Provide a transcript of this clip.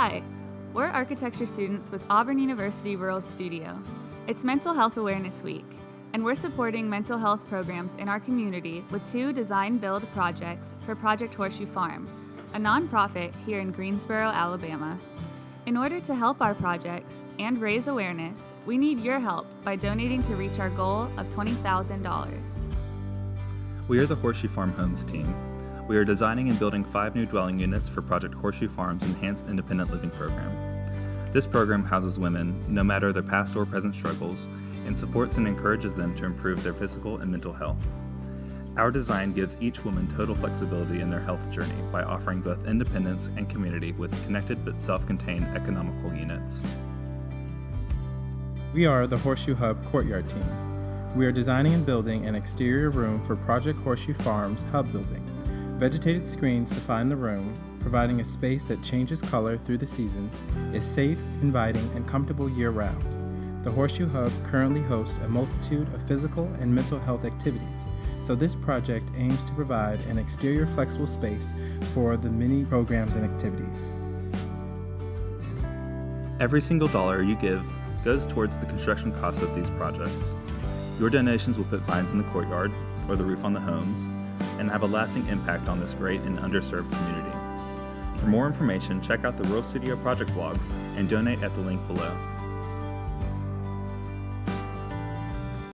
Hi, we're architecture students with Auburn University Rural Studio. It's Mental Health Awareness Week, and we're supporting mental health programs in our community with 2 design-build projects for Project Horseshoe Farm, a nonprofit here in Greensboro, Alabama. In order to help our projects and raise awareness, we need your help by donating to reach our goal of $20,000. We are the Horseshoe Farm Homes team. We are designing and building 5 new dwelling units for Project Horseshoe Farm's Enhanced Independent Living Program. This program houses women, no matter their past or present struggles, and supports and encourages them to improve their physical and mental health. Our design gives each woman total flexibility in their health journey by offering both independence and community with connected but self-contained economical units. We are the Horseshoe Hub Courtyard team. We are designing and building an exterior room for Project Horseshoe Farm's Hub building. Vegetated screens define the room, providing a space that changes color through the seasons, is safe, inviting, and comfortable year-round. The Horseshoe Hub currently hosts a multitude of physical and mental health activities, so this project aims to provide an exterior flexible space for the many programs and activities. Every single dollar you give goes towards the construction costs of these projects. Your donations will put vines in the courtyard or the roof on the homes and have a lasting impact on this great and underserved community. For more information, check out the Rural Studio project blogs and donate at the link below.